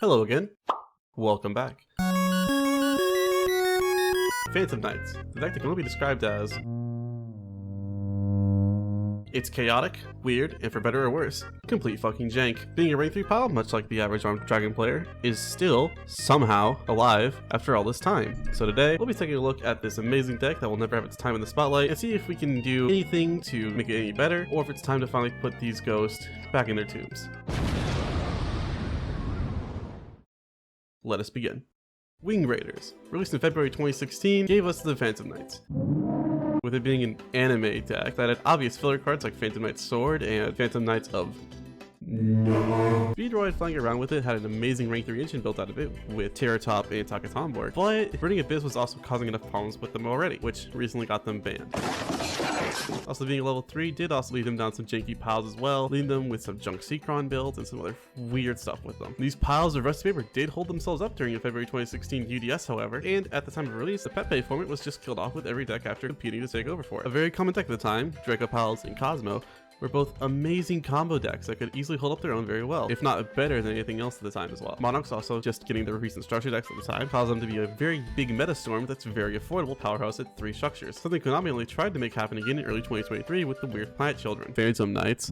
Hello again. Welcome back. Phantom Knights. The deck that can only be described as... It's chaotic, weird, and for better or worse, complete fucking jank. Being a rank 3 pile, much like the average armed dragon player, is still, somehow, alive after all this time. So today, we'll be taking a look at this amazing deck that will never have its time in the spotlight and see if we can do anything to make it any better, or if it's time to finally put these ghosts back in their tombs. Let us begin. Wing Raiders, released in February 2016, gave us the Phantom Knights. With it being an anime deck that had obvious filler cards like Phantom Knight's Sword and Phantom Knights of Speedroid flying around with it had an amazing rank 3 engine built out of it with Terror Top and Takaton board, but Burning Abyss was also causing enough problems with them already, which recently got them banned. Also being a level 3 did also lead them down some janky piles as well, leaving them with some junk Seacron builds and some other weird stuff with them. These piles of Rusty Paper did hold themselves up during the February 2016 UDS however, and at the time of release, the Pepe format was just killed off with every deck after competing to take over for it. A very common deck at the time, Draco Piles and Cosmo, were both amazing combo decks that could easily hold up their own very well, if not better than anything else at the time as well. Monarchs also just getting their recent structure decks at the time caused them to be a very big meta storm that's very affordable powerhouse at 3 structures, something Konami only tried to make happen again in early 2023 with the Weird Planet Children. Phantom Knights,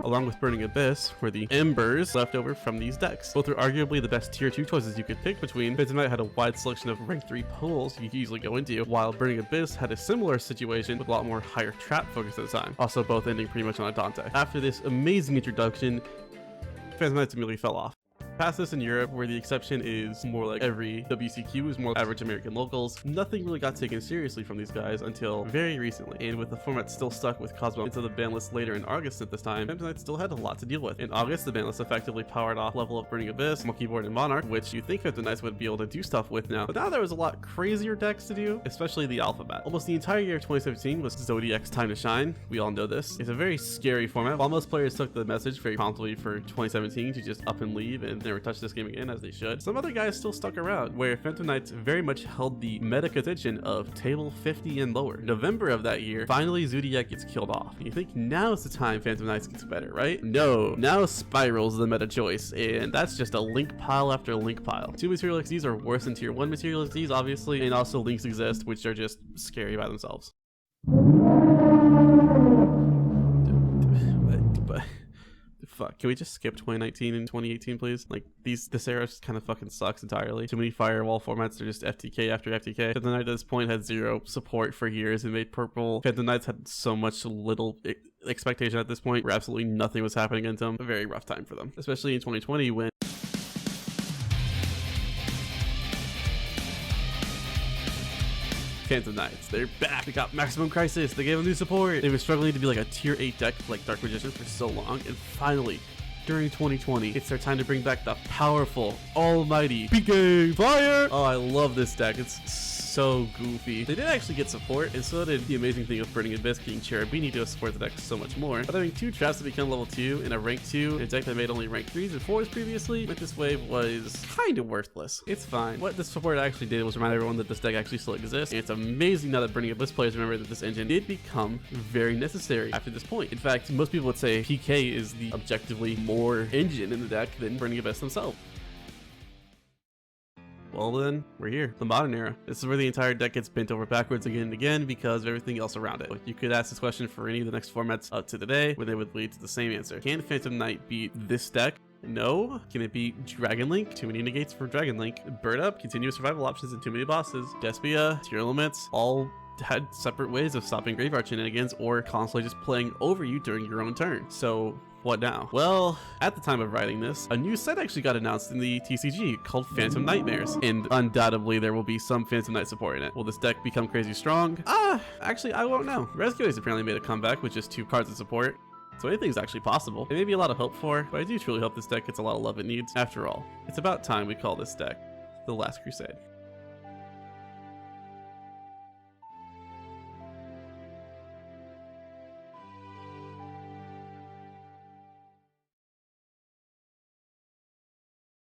along with Burning Abyss, were the embers left over from these decks. Both are arguably the best tier 2 choices you could pick between. Phantom Knight had a wide selection of rank 3 pools you could easily go into, while Burning Abyss had a similar situation with a lot more higher trap focus at the time, also both ending pretty much on a Dante. After this amazing introduction, Phantom Knights immediately fell off. Past this in Europe, where the exception is more like every WCQ is more average American locals, nothing really got taken seriously from these guys until very recently. And with the format still stuck with Cosmo into the ban list later in August at this time, Phantom Knights still had a lot to deal with. In August, the ban list effectively powered off level up Burning Abyss, Monkey Board, and Monarch, which you'd think Phantom Knights would be able to do stuff with now. But now there was a lot crazier decks to do, especially the Alphabet. Almost the entire year of 2017 was Zodiac's time to shine. We all know this. It's a very scary format. While most players took the message very promptly for 2017 to just up and leave and never touch this game again, as they should, some other guys still stuck around, where Phantom Knights very much held the meta contention of table 50 and lower. November of that year, finally Zodiac gets killed off. You think now's the time Phantom Knights gets better, right? No, now Spiral's the meta choice, and that's just a link pile after link pile. 2 material XDs are worse than tier 1 material XDs, obviously, and also links exist, which are just scary by themselves. Fuck, can we just skip 2019 and 2018, please? Like, this era just kind of fucking sucks entirely. Too many firewall formats are just FTK after FTK. Phantom Knight at this point had 0 support for years and made purple. Phantom Knights had so much little expectation at this point where absolutely nothing was happening against them. A very rough time for them, especially in 2020 when Phantom Knights, they're back. They got Maximum Crisis. They gave them new support. They were struggling to be like a tier 8 deck like Dark Magician for so long, and finally, during 2020, it's their time to bring back the powerful, almighty PK Fire. Oh, I love this deck. It's so goofy. They did actually get support, and so did the amazing thing of Burning Abyss getting Cherubini to support the deck so much more. But having 2 traps to become level 2 in a rank 2, a deck that made only rank 3s and 4s previously, with this wave was kind of worthless. It's fine. What this support actually did was remind everyone that this deck actually still exists, and it's amazing now that Burning Abyss players remember that this engine did become very necessary after this point. In fact, most people would say PK is the objectively more engine in the deck than Burning Abyss themselves. Well then, we're here, the modern era. This is where the entire deck gets bent over backwards again and again because of everything else around it. You could ask this question for any of the next formats up to today, where they would lead to the same answer. Can Phantom Knight beat this deck? No. Can it beat Dragon Link? Too many negates for Dragon Link. Bird Up, continuous survival options, and too many bosses. Despia, tier limits, all had separate ways of stopping graveyard shenanigans or constantly just playing over you during your own turn. So what now? Well, at the time of writing this, a new set actually got announced in the TCG called Phantom Nightmares, and undoubtedly there will be some Phantom Knight support in it. Will this deck become crazy strong? Actually, I won't know. Rescue has apparently made a comeback with just 2 cards of support, so anything's actually possible. It may be a lot of hope for, but I do truly hope this deck gets a lot of love it needs. After all, it's about time we call this deck the Last Crusade.